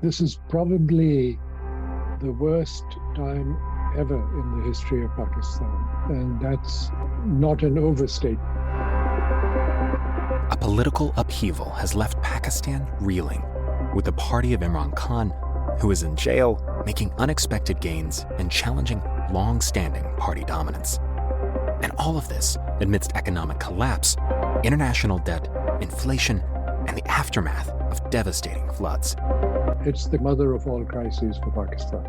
This is probably the worst time ever in the history of Pakistan, and that's not an overstatement. A political upheaval has left Pakistan reeling, with the party of Imran Khan, who is in jail, making unexpected gains and challenging long-standing party dominance. And all of this amidst economic collapse, international debt, inflation, and the aftermath of devastating floods. It's the mother of all crises for Pakistan.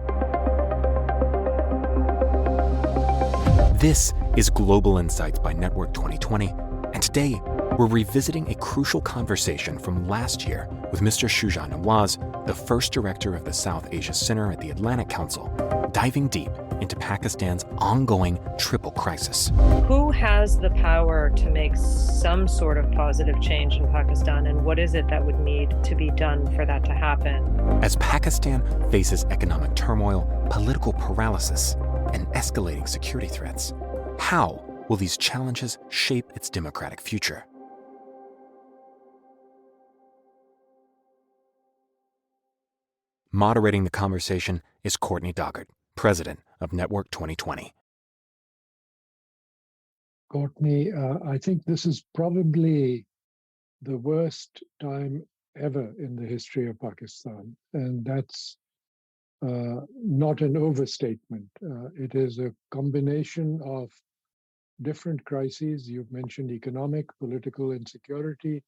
This is Global Insights by Network 2020, and today we're revisiting a crucial conversation from last year with Mr. Shuja Nawaz, the first director of the South Asia Center at the Atlantic Council, diving deep into Pakistan's ongoing triple crisis. Who has the power to make some sort of positive change in Pakistan, and what is it that would need to be done for that to happen? As Pakistan faces economic turmoil, political paralysis, and escalating security threats, how will these challenges shape its democratic future? Moderating the conversation is Courtney Doggart, president of Network 2020. Courtney, I think this is probably the worst time ever in the history of Pakistan, and that's not an overstatement. It is a combination of different crises. You've mentioned economic, political insecurity,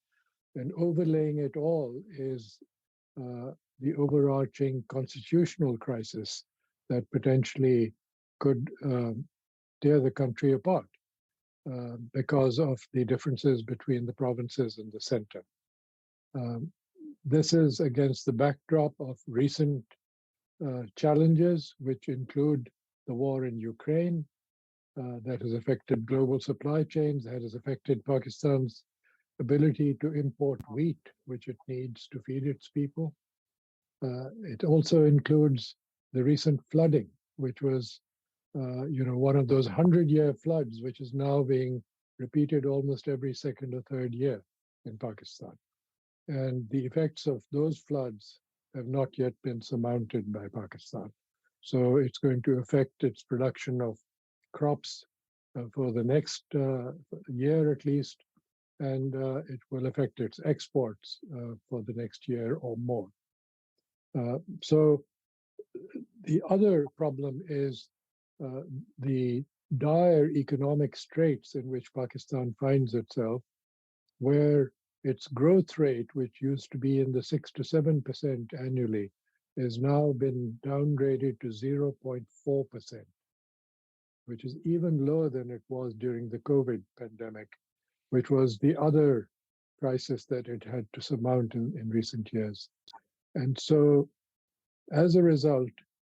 and overlaying it all is the overarching constitutional crisis that potentially could tear the country apart because of the differences between the provinces and the center. This is against the backdrop of recent challenges, which include the war in Ukraine, that has affected global supply chains, that has affected Pakistan's ability to import wheat, which it needs to feed its people. It also includes the recent flooding, which was, one of those 100-year floods, which is now being repeated almost every second or third year in Pakistan. And the effects of those floods have not yet been surmounted by Pakistan. So it's going to affect its production of crops for the next year at least, and it will affect its exports for the next year or more. So the other problem is the dire economic straits in which Pakistan finds itself, where its growth rate, which used to be in the 6 to 7% annually, has now been downgraded to 0.4%, which is even lower than it was during the COVID pandemic, which was the other crisis that it had to surmount in recent years. And so, as a result,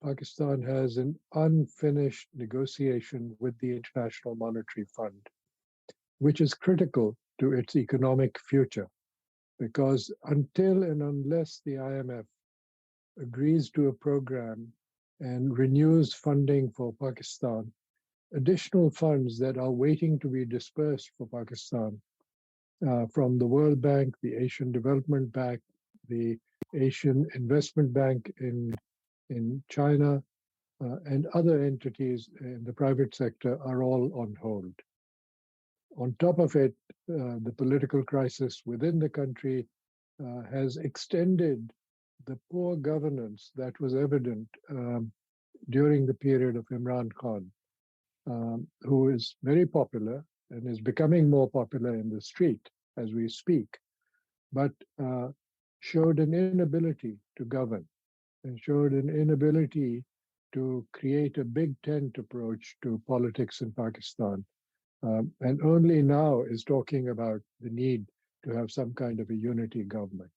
Pakistan has an unfinished negotiation with the International Monetary Fund, which is critical to its economic future, because until and unless the IMF agrees to a program and renews funding for Pakistan, additional funds that are waiting to be dispersed for Pakistan from the World Bank, the Asian Development Bank, the Asian Investment Bank in China, and other entities in the private sector are all on hold. On top of it, the political crisis within the country has extended the poor governance that was evident during the period of Imran Khan, who is very popular and is becoming more popular in the street as we speak, but showed an inability to govern and showed an inability to create a big tent approach to politics in Pakistan. And only now is talking about the need to have some kind of a unity government.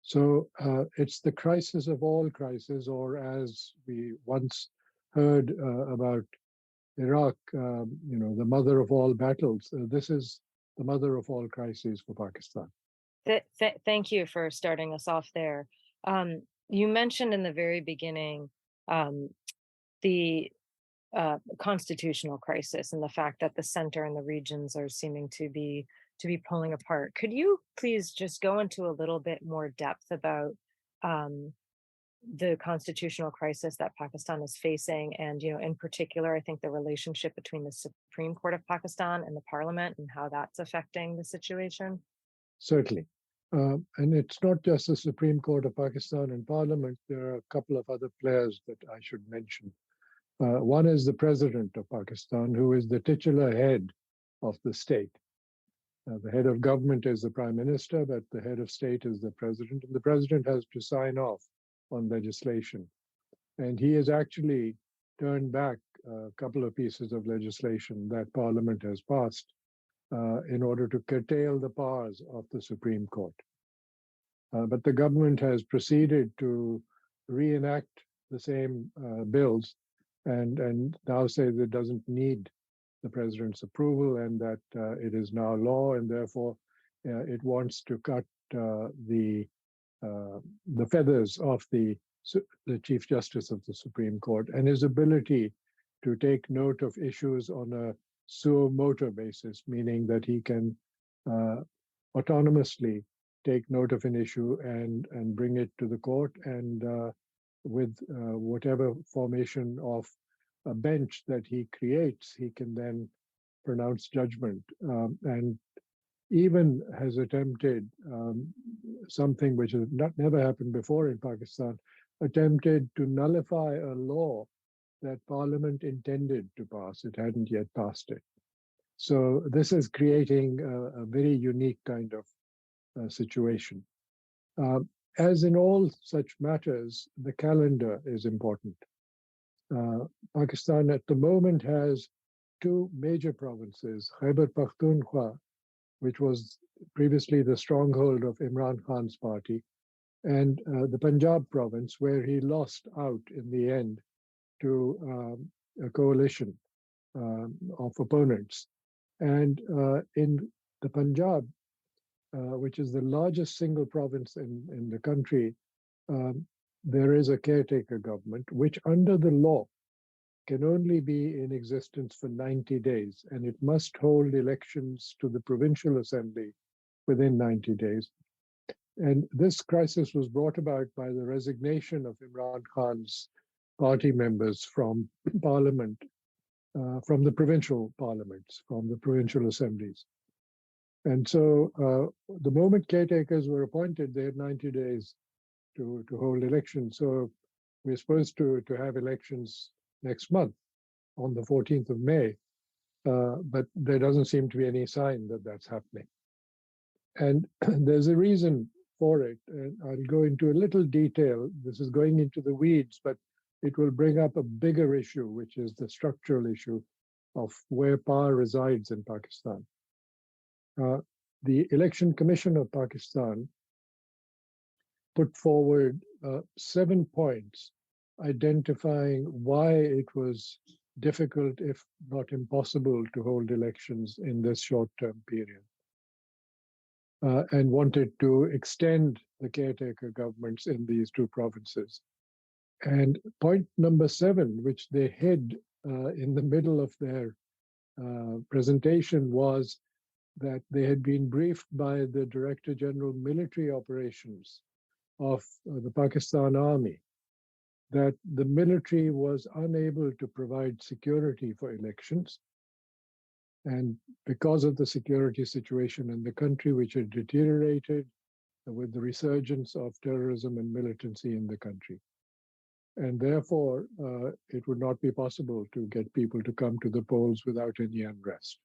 So it's the crisis of all crises, or as we once heard about Iraq, the mother of all battles. This is the mother of all crises for Pakistan. Thank you for starting us off there. You mentioned in the very beginning the constitutional crisis and the fact that the center and the regions are seeming to be pulling apart. Could you please just go into a little bit more depth about the constitutional crisis that Pakistan is facing, and in particular, I think the relationship between the Supreme Court of Pakistan and the Parliament and how that's affecting the situation? Certainly. And it's not just the Supreme Court of Pakistan and Parliament. There are a couple of other players that I should mention. One is the President of Pakistan, who is the titular head of the state. The head of government is the Prime Minister, but the head of state is the President. And the President has to sign off on legislation. And he has actually turned back a couple of pieces of legislation that Parliament has passed in order to curtail the powers of the Supreme Court. But the government has proceeded to reenact the same bills and now says it doesn't need the president's approval and that it is now law, and therefore it wants to cut the feathers off the Chief Justice of the Supreme Court and his ability to take note of issues on a suo motu basis, meaning that he can autonomously take note of an issue and bring it to the court, and with whatever formation of a bench that he creates, he can then pronounce judgment, and even has attempted something which has never happened before in Pakistan, attempted to nullify a law that Parliament intended to pass. It hadn't yet passed it. So this is creating a very unique kind of situation. As in all such matters, the calendar is important. Pakistan at the moment has two major provinces, Khyber Pakhtunkhwa, which was previously the stronghold of Imran Khan's party, and the Punjab province, where he lost out in the end to a coalition of opponents. And in the Punjab, which is the largest single province in the country, there is a caretaker government, which under the law can only be in existence for 90 days, and it must hold elections to the provincial assembly within 90 days. And this crisis was brought about by the resignation of Imran Khan's party members from parliament, from the provincial parliaments, from the provincial assemblies. And so the moment caretakers were appointed, they had 90 days to hold elections. So we're supposed to have elections next month on the 14th of May, but there doesn't seem to be any sign that that's happening. And there's a reason for it. And I'll go into a little detail. This is going into the weeds, but it will bring up a bigger issue, which is the structural issue of where power resides in Pakistan. The Election Commission of Pakistan put forward 7 points identifying why it was difficult, if not impossible, to hold elections in this short-term period, and wanted to extend the caretaker governments in these two provinces. And point number 7, which they hid in the middle of their presentation, was that they had been briefed by the Director General Military Operations of the Pakistan Army that the military was unable to provide security for elections. And because of the security situation in the country, which had deteriorated with the resurgence of terrorism and militancy in the country. And therefore, it would not be possible to get people to come to the polls without any unrest.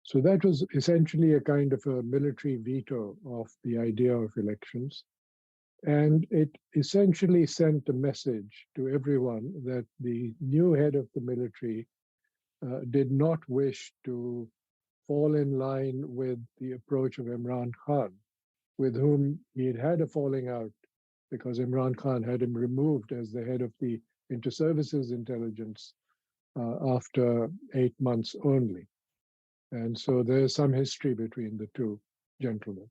So that was essentially a kind of a military veto of the idea of elections. And it essentially sent a message to everyone that the new head of the military did not wish to fall in line with the approach of Imran Khan, with whom he had had a falling out because Imran Khan had him removed as the head of the Inter-Services Intelligence after 8 months only. And so there's some history between the two gentlemen.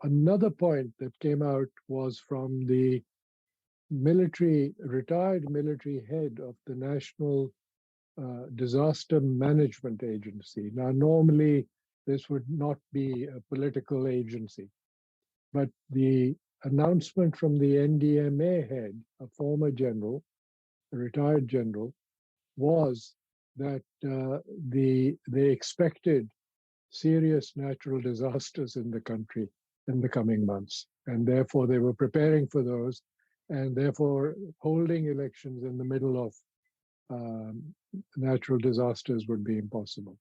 Another point that came out was from the retired military head of the National Disaster Management Agency. Now, normally this would not be a political agency, but the announcement from the NDMA head, a former general, a retired general, was that they expected serious natural disasters in the country in the coming months. And therefore, they were preparing for those, and therefore, holding elections in the middle of natural disasters would be impossible.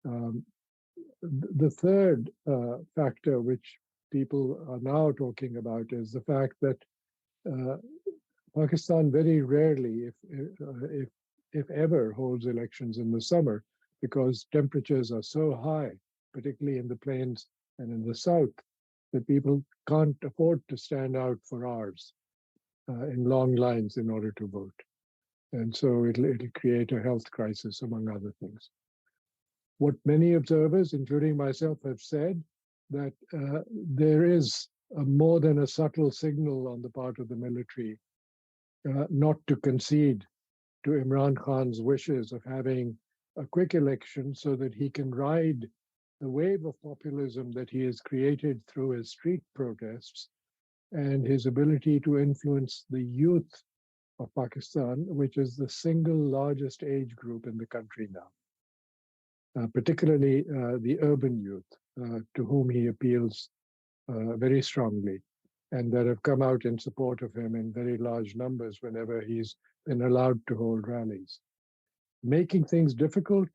The third factor, which people are now talking about, is the fact that Pakistan very rarely, if ever, holds elections in the summer because temperatures are so high, particularly in the plains and in the south, that people can't afford to stand out for hours in long lines in order to vote. And so it'll create a health crisis, among other things. What many observers, including myself, have said, that there is more than a subtle signal on the part of the military not to concede to Imran Khan's wishes of having a quick election so that he can ride the wave of populism that he has created through his street protests and his ability to influence the youth of Pakistan, which is the single largest age group in the country now, particularly the urban youth, to whom he appeals very strongly, and that have come out in support of him in very large numbers whenever he's been allowed to hold rallies. Making things difficult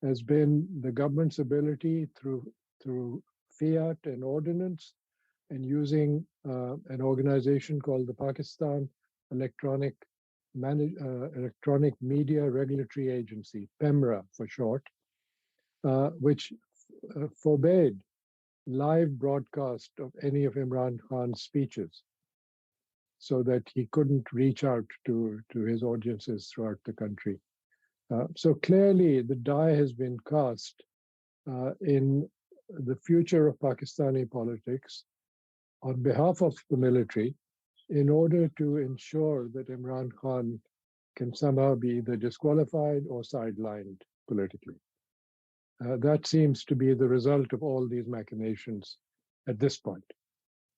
has been the government's ability through fiat and ordinance, and using an organization called the Pakistan Electronic Media Regulatory Agency, PEMRA for short, which forbade live broadcast of any of Imran Khan's speeches so that he couldn't reach out to his audiences throughout the country. So clearly the die has been cast in the future of Pakistani politics on behalf of the military in order to ensure that Imran Khan can somehow be either disqualified or sidelined politically. That seems to be the result of all these machinations at this point.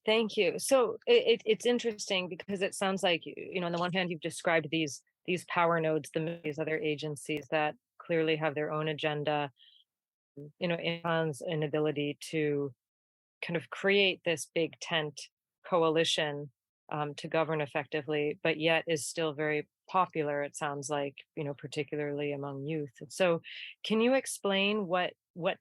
Thank you. So it's interesting because it sounds like, on the one hand, you've described these power nodes, these other agencies that clearly have their own agenda, Iran's inability to kind of create this big tent coalition to govern effectively, but yet is still very popular, it sounds like, particularly among youth. So can you explain what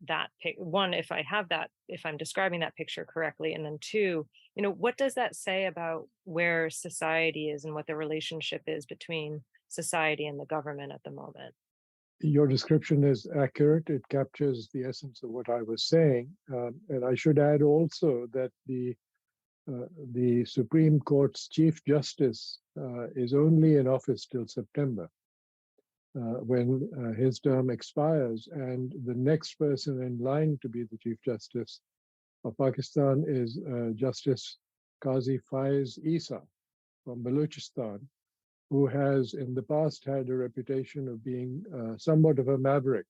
that one, if I'm describing that picture correctly, and then two, what does that say about where society is and what the relationship is between society and the government at the moment? Your description is accurate. It captures the essence of what I was saying. And I should add also that the Supreme Court's Chief Justice is only in office till September, when his term expires. And the next person in line to be the Chief Justice of Pakistan is Justice Qazi Faiz Isa from Balochistan, who has in the past had a reputation of being somewhat of a maverick.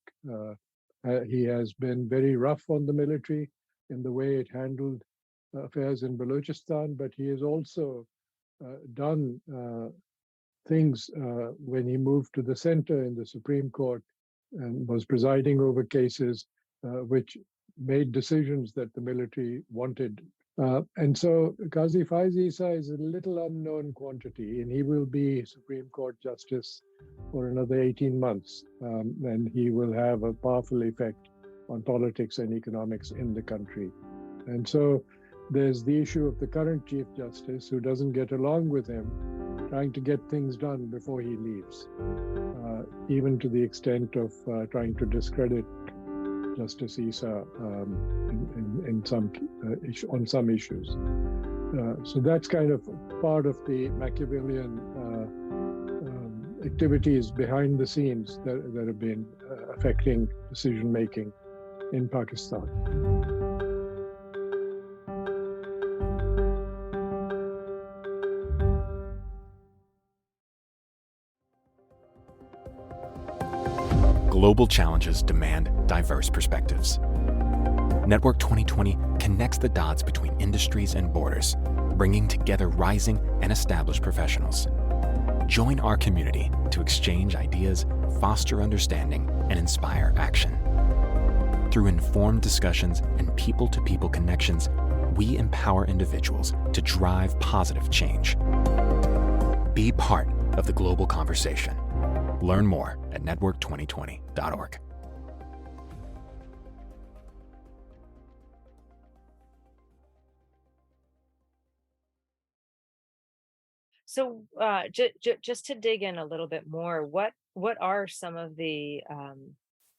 He has been very rough on the military in the way it handled affairs in Balochistan, but he has also done things when he moved to the center in the Supreme Court and was presiding over cases which made decisions that the military wanted. And so Qazi Faiz Isa is a little unknown quantity, and he will be Supreme Court Justice for another 18 months. And he will have a powerful effect on politics and economics in the country. And so there's the issue of the current Chief Justice who doesn't get along with him, trying to get things done before he leaves, even to the extent of trying to discredit Justice Isa on some issues. So that's kind of part of the Machiavellian activities behind the scenes that have been affecting decision making in Pakistan. Global challenges demand diverse perspectives. Network 2020 connects the dots between industries and borders, bringing together rising and established professionals. Join our community to exchange ideas, foster understanding, and inspire action. Through informed discussions and people-to-people connections, we empower individuals to drive positive change. Be part of the global conversation. Learn more at network2020.org. So, just to dig in a little bit more, what are some of the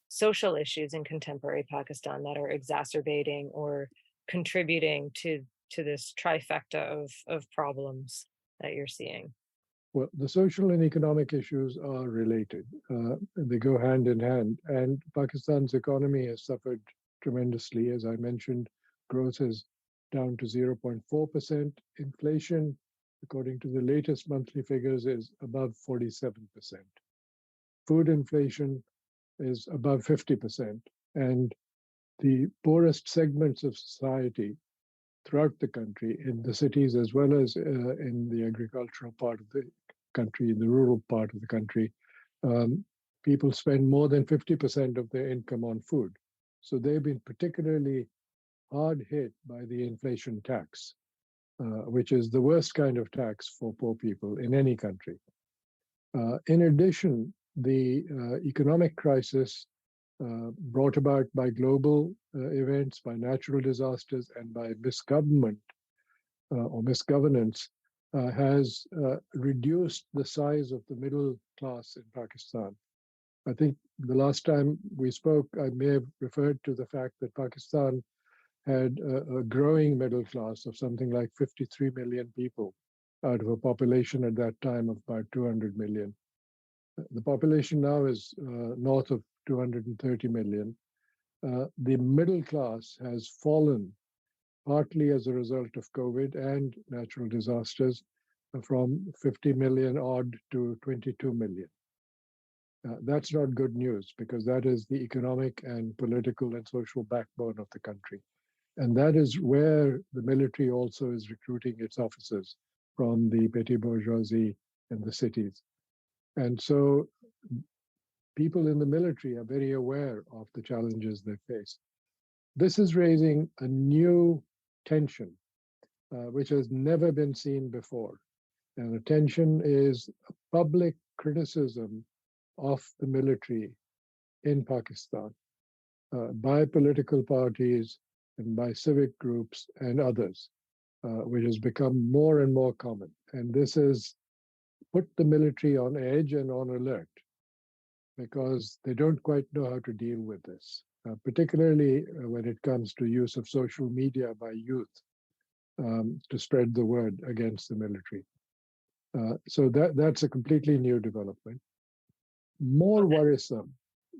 social issues in contemporary Pakistan that are exacerbating or contributing to this trifecta of problems that you're seeing? Well, the social and economic issues are related. They go hand in hand. And Pakistan's economy has suffered tremendously. As I mentioned, growth is down to 0.4%. Inflation, according to the latest monthly figures, is above 47%. Food inflation is above 50%. And the poorest segments of society throughout the country, in the cities as well as in the agricultural part of the country, in the rural part of the country, people spend more than 50% of their income on food. So they've been particularly hard hit by the inflation tax, which is the worst kind of tax for poor people in any country. In addition, the economic crisis brought about by global events, by natural disasters, and by misgovernment or misgovernance has reduced the size of the middle class in Pakistan. I think the last time we spoke, I may have referred to the fact that Pakistan had a growing middle class of something like 53 million people out of a population at that time of about 200 million. The population now is north of 230 million. The middle class has fallen partly as a result of COVID and natural disasters from 50 million odd to 22 million. That's not good news because that is the economic and political and social backbone of the country. And that is where the military also is recruiting its officers from the petty bourgeoisie in the cities. And so people in the military are very aware of the challenges they face. This is raising a new tension, which has never been seen before. And the tension is a public criticism of the military in Pakistan by political parties and by civic groups and others, which has become more and more common. And this has put the military on edge and on alert because they don't quite know how to deal with this, particularly when it comes to use of social media by youth to spread the word against the military. So that's a completely new development. More worrisome,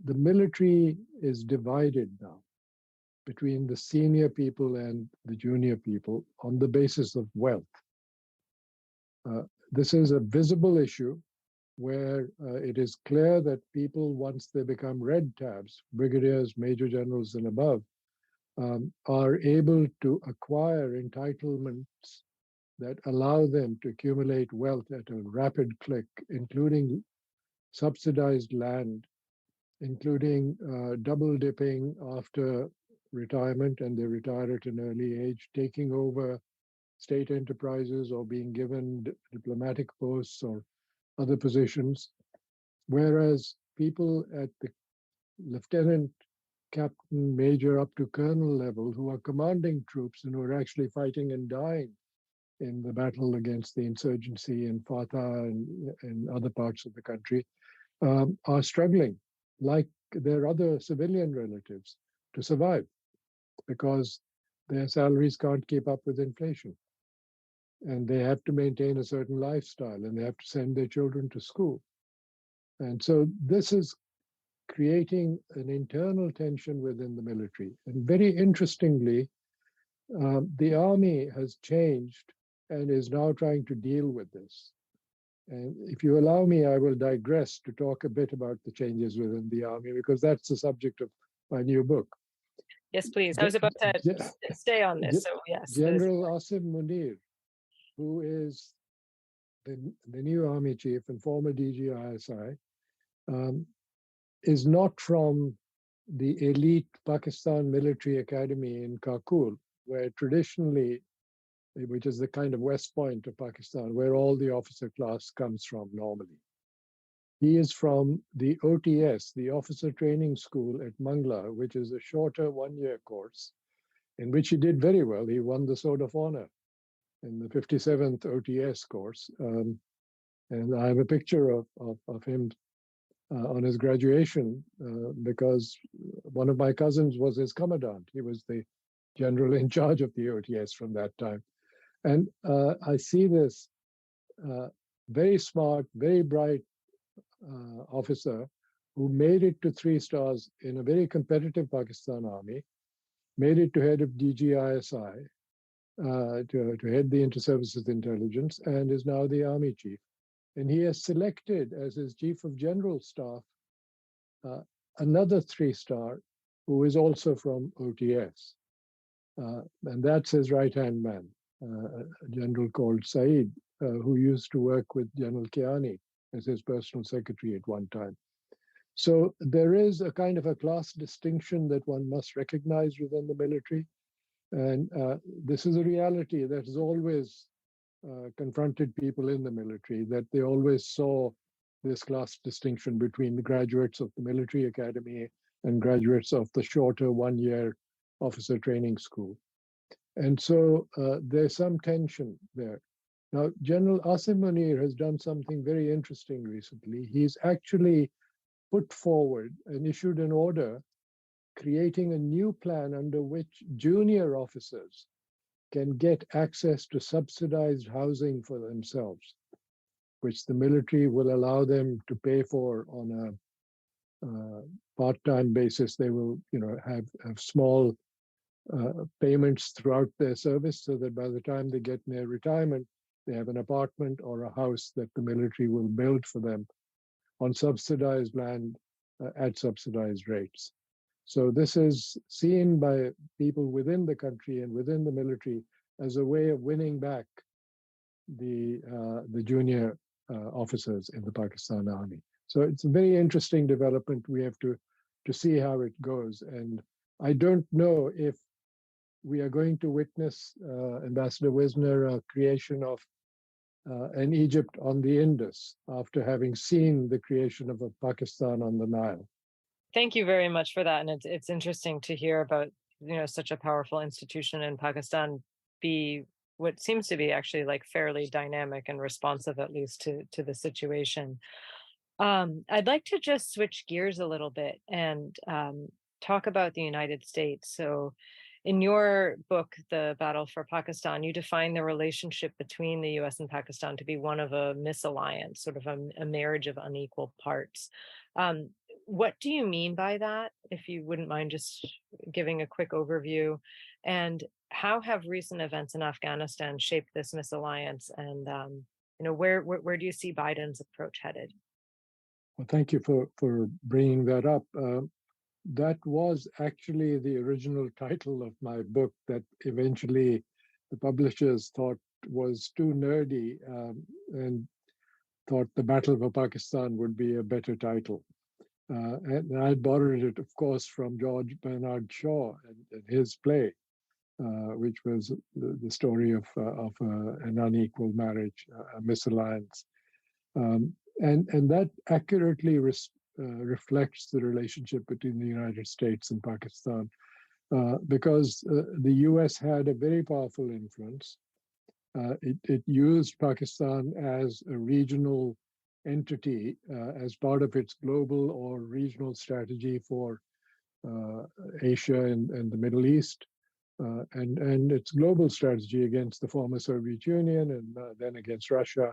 the military is divided now between the senior people and the junior people on the basis of wealth. This is a visible issue where it is clear that people, once they become red tabs, brigadiers, major generals, and above, are able to acquire entitlements that allow them to accumulate wealth at a rapid click, including subsidized land, including double dipping after retirement, and they retire at an early age, taking over state enterprises or being given diplomatic posts or other positions, whereas people at the lieutenant, captain, major, up to colonel level who are commanding troops and who are actually fighting and dying in the battle against the insurgency in Fatah and other parts of the country, are struggling, like their other civilian relatives, to survive because their salaries can't keep up with inflation. And they have to maintain a certain lifestyle and they have to send their children to school. And so this is creating an internal tension within the military. And very interestingly, the army has changed and is now trying to deal with this. And if you allow me, I will digress to talk a bit about the changes within the army, because that's the subject of my new book. Yes, please. I was about to stay on this. So yes. General Asim Munir who is the new army chief and former DG ISI, is not from the elite Pakistan military academy in Kakul, where traditionally, which is the kind of West Point of Pakistan, where all the officer class comes from normally. He is from the OTS, the Officer Training School at Mangla, which is a shorter one-year course, in which he did very well. He won the Sword of Honor in the 57th OTS course. And I have a picture of him on his graduation because one of my cousins was his commandant. He was the general in charge of the OTS from that time. And I see this very smart, very bright officer who made it to 3 stars in a very competitive Pakistan army, made it to head of DGISI, to head the Inter-Services Intelligence, and is now the army chief. And he has selected as his chief of general staff another 3-star who is also from OTS. And that's his right-hand man, a general called Saeed, who used to work with General Kiani as his personal secretary at one time. So there is a kind of a class distinction that one must recognize within the military. And this is a reality that has always confronted people in the military, that they always saw this class distinction between the graduates of the military academy and graduates of the shorter one-year officer training school. And so there's some tension there. Now, General Asim Munir has done something very interesting recently. He's actually put forward and issued an order creating a new plan under which junior officers can get access to subsidized housing for themselves, which the military will allow them to pay for on a part-time basis. They will, have small payments throughout their service so that by the time they get near retirement, they have an apartment or a house that the military will build for them on subsidized land at subsidized rates. So this is seen by people within the country and within the military as a way of winning back the junior officers in the Pakistan Army. So it's a very interesting development. We have to see how it goes. And I don't know if we are going to witness, Ambassador Wisner, a creation of an Egypt on the Indus after having seen the creation of a Pakistan on the Nile. Thank you very much for that. And it's interesting to hear about, such a powerful institution in Pakistan be what seems to be actually like fairly dynamic and responsive, at least to the situation. I'd like to just switch gears a little bit and talk about the United States. So in your book, The Battle for Pakistan, you define the relationship between the US and Pakistan to be one of a misalliance, sort of a marriage of unequal parts. What do you mean by that, if you wouldn't mind just giving a quick overview? And how have recent events in Afghanistan shaped this misalliance? And where do you see Biden's approach headed? Well, thank you for bringing that up. That was actually the original title of my book that eventually the publishers thought was too nerdy and thought The Battle for Pakistan would be a better title. And I borrowed it, of course, from George Bernard Shaw and his play, which was the story of an unequal marriage, a misalliance. And that accurately reflects the relationship between the United States and Pakistan, because the US had a very powerful influence. It used Pakistan as a regional entity as part of its global or regional strategy for Asia and the Middle East, and its global strategy against the former Soviet Union and then against Russia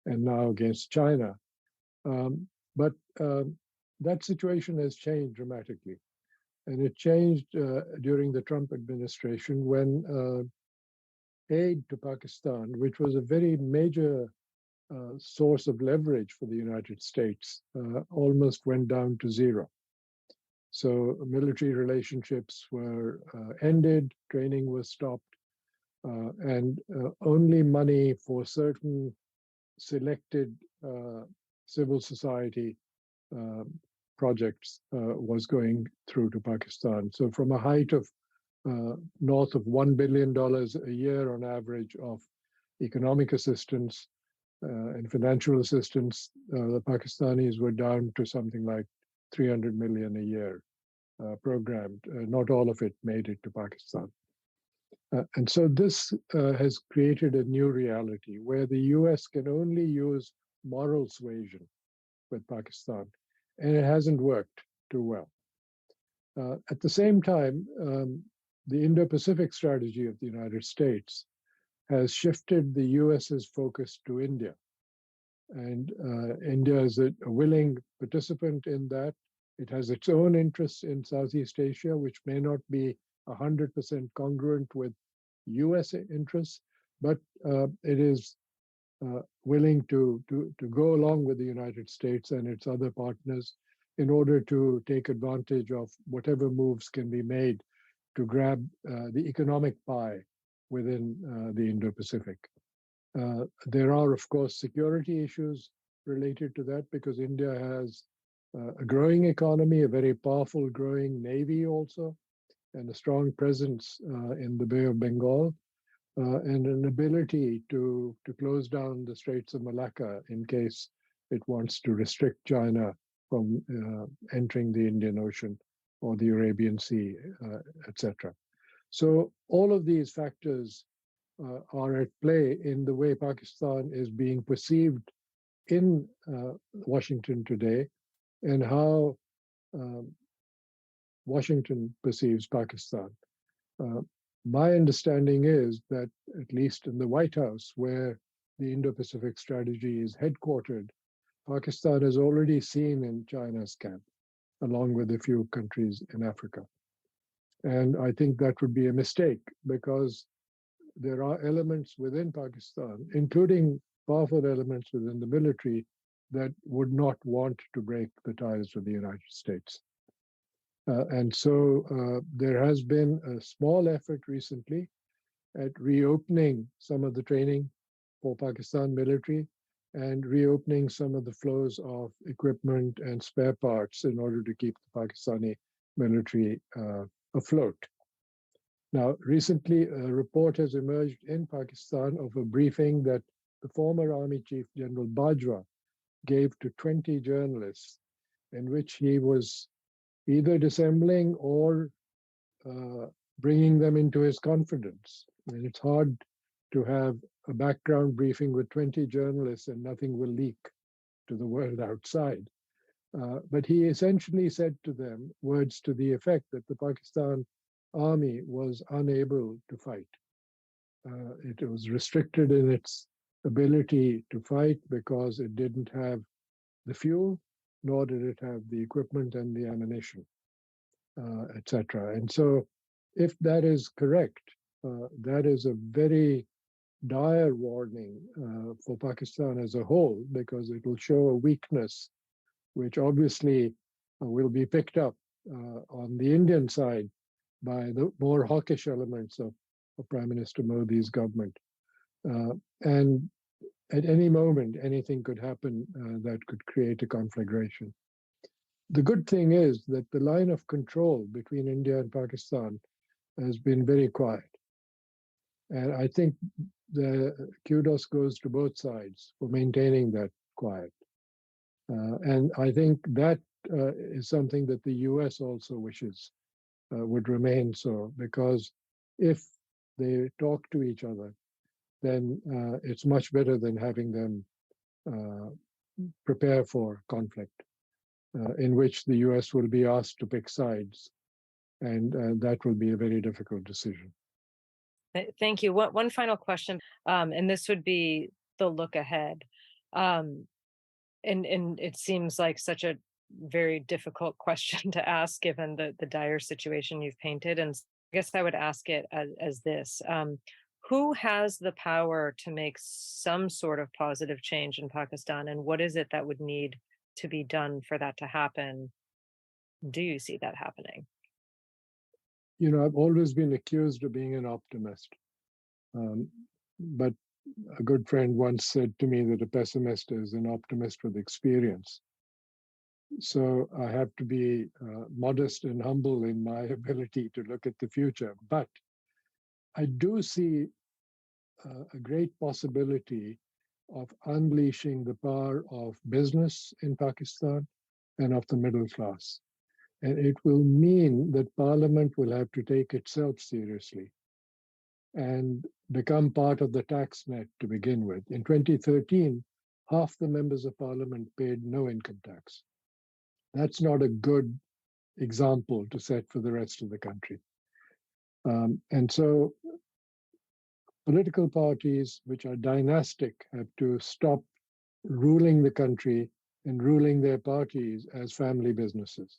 and now against China. But that situation has changed dramatically. And it changed during the Trump administration when aid to Pakistan, which was a very major source of leverage for the United States, almost went down to zero. So military relationships were ended, training was stopped, and only money for certain selected civil society projects was going through to Pakistan. So from a height of north of $1 billion a year on average of economic assistance and financial assistance, the Pakistanis were down to something like 300 million a year programmed. Not all of it made it to Pakistan. And so this has created a new reality where the US can only use moral suasion with Pakistan, and it hasn't worked too well. At the same time, the Indo-Pacific strategy of the United States has shifted the US's focus to India. And India is a willing participant in that. It has its own interests in Southeast Asia, which may not be 100% congruent with US interests, but it is willing to go along with the United States and its other partners in order to take advantage of whatever moves can be made to grab the economic pie within the Indo-Pacific. There are, of course, security issues related to that because India has a growing economy, a very powerful growing navy also, and a strong presence in the Bay of Bengal, and an ability to close down the Straits of Malacca in case it wants to restrict China from entering the Indian Ocean or the Arabian Sea, etc. So all of these factors are at play in the way Pakistan is being perceived in Washington today and how Washington perceives Pakistan. My understanding is that, at least in the White House, where the Indo-Pacific strategy is headquartered, Pakistan is already seen in China's camp, along with a few countries in Africa. And I think that would be a mistake because there are elements within Pakistan, including powerful elements within the military, that would not want to break the ties with the United States. And so there has been a small effort recently at reopening some of the training for Pakistan military and reopening some of the flows of equipment and spare parts in order to keep the Pakistani military afloat. Now, recently, a report has emerged in Pakistan of a briefing that the former Army Chief General Bajwa gave to 20 journalists, in which he was either dissembling or bringing them into his confidence. And it's hard to have a background briefing with 20 journalists and nothing will leak to the world outside. But he essentially said to them words to the effect that the Pakistan army was unable to fight. It was restricted in its ability to fight because it didn't have the fuel, nor did it have the equipment and the ammunition, etc. And so, if that is correct, that is a very dire warning for Pakistan as a whole, because it will show a weakness, which obviously will be picked up on the Indian side by the more hawkish elements of Prime Minister Modi's government. And at any moment, anything could happen that could create a conflagration. The good thing is that the line of control between India and Pakistan has been very quiet. And I think the kudos goes to both sides for maintaining that quiet. And I think that is something that the US also wishes would remain so, because if they talk to each other, then it's much better than having them prepare for conflict, in which the US will be asked to pick sides, and that will be a very difficult decision. Thank you. One final question, and this would be the look ahead. And it seems like such a very difficult question to ask given the dire situation you've painted. And I guess I would ask it as this. Who has the power to make some sort of positive change in Pakistan, and what is it that would need to be done for that to happen? Do you see that happening? You know, I've always been accused of being an optimist. But a good friend once said to me that a pessimist is an optimist with experience. So I have to be modest and humble in my ability to look at the future. But I do see a great possibility of unleashing the power of business in Pakistan and of the middle class. And it will mean that Parliament will have to take itself seriously and become part of the tax net to begin with. In 2013, half the members of Parliament paid no income tax. That's not a good example to set for the rest of the country. And so political parties which are dynastic have to stop ruling the country and ruling their parties as family businesses.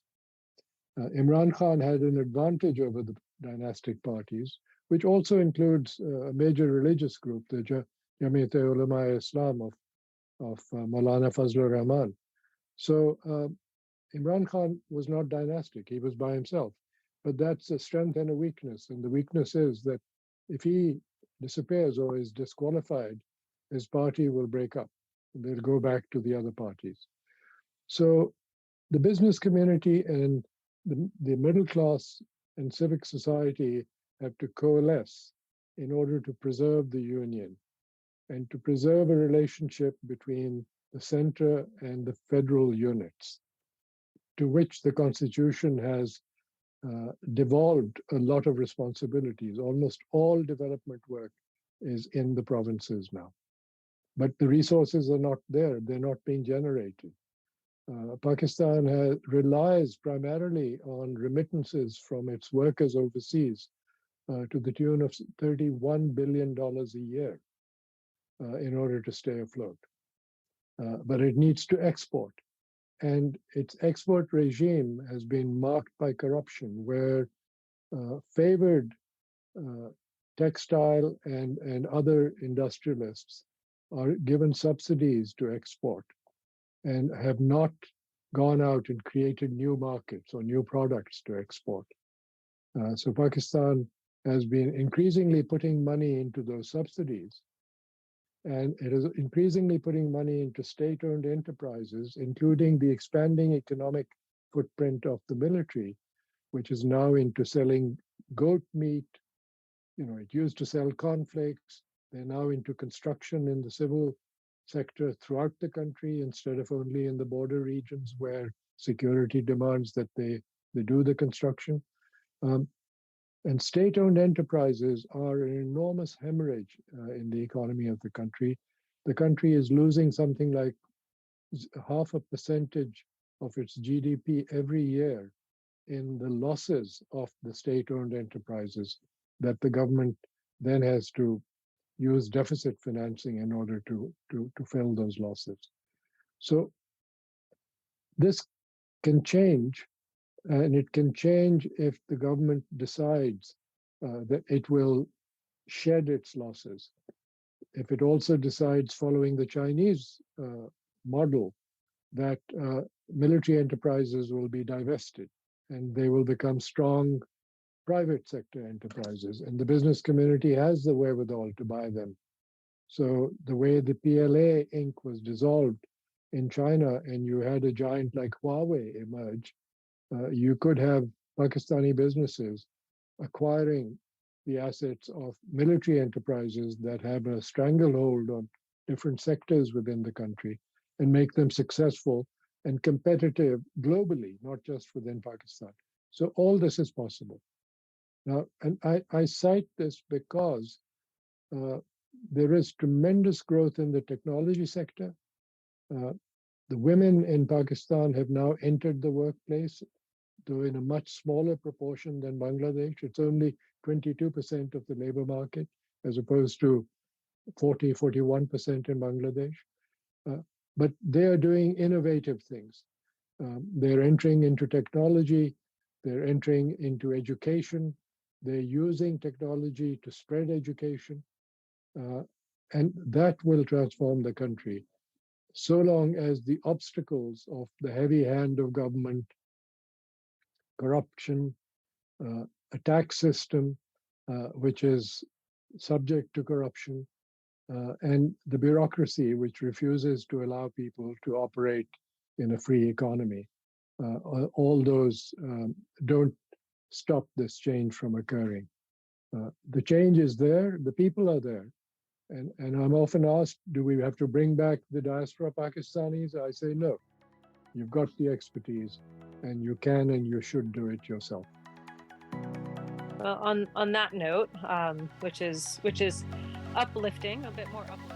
Imran Khan had an advantage over the dynastic parties, which also includes a major religious group, the Jamiat-e-Ulama-e-Islam of Maulana Fazlur Rahman. So Imran Khan was not dynastic, he was by himself. But that's a strength and a weakness. And the weakness is that if he disappears or is disqualified, his party will break up. They'll go back to the other parties. So the business community and the middle class and civic society have to coalesce in order to preserve the union and to preserve a relationship between the center and the federal units, to which the Constitution has devolved a lot of responsibilities. Almost all development work is in the provinces now. But the resources are not there, they're not being generated. Pakistan relies primarily on remittances from its workers overseas to the tune of $31 billion a year in order to stay afloat. But it needs to export. And its export regime has been marked by corruption, where favored textile and other industrialists are given subsidies to export and have not gone out and created new markets or new products to export. So Pakistan has been increasingly putting money into those subsidies, and it is increasingly putting money into state-owned enterprises, including the expanding economic footprint of the military, which is now into selling goat meat. You know, it used to sell cornflakes. They're now into construction in the civil sector throughout the country instead of only in the border regions where security demands that they do the construction. And state-owned enterprises are an enormous hemorrhage in the economy of the country. The country is losing something like 0.5% of its GDP every year in the losses of the state-owned enterprises that the government then has to use deficit financing in order to fill those losses. So this can change, and it can change if the government decides that it will shed its losses. If it also decides, following the Chinese model, that military enterprises will be divested and they will become strong private sector enterprises, and the business community has the wherewithal to buy them. So the way the PLA Inc. was dissolved in China and you had a giant like Huawei emerge, you could have Pakistani businesses acquiring the assets of military enterprises that have a stranglehold on different sectors within the country and make them successful and competitive globally, not just within Pakistan. So all this is possible. Now, and I cite this because there is tremendous growth in the technology sector. The women in Pakistan have now entered the workplace, though in a much smaller proportion than Bangladesh. It's only 22% of the labor market, as opposed to 41% in Bangladesh. But they are doing innovative things. They're entering into technology, they're entering into education, they're using technology to spread education, and that will transform the country, so long as the obstacles of the heavy hand of government, corruption, a tax system which is subject to corruption, and the bureaucracy, which refuses to allow people to operate in a free economy. All those don't stop this change from occurring. The change is there, the people are there. And I'm often asked, do we have to bring back the diaspora Pakistanis? I say no. You've got the expertise, and you can and you should do it yourself. Well, on that note, which is uplifting, a bit more uplifting.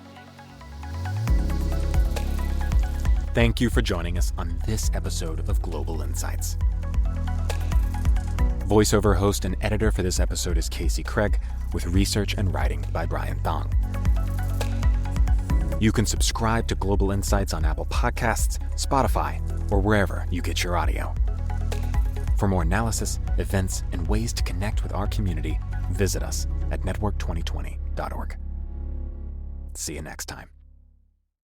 Thank you for joining us on this episode of Global Insights. Voiceover host and editor for this episode is Casey Craig, with research and writing by Brian Thong. You can subscribe to Global Insights on Apple Podcasts, Spotify, or wherever you get your audio. For more analysis, events, and ways to connect with our community, visit us at network2020.org. See you next time.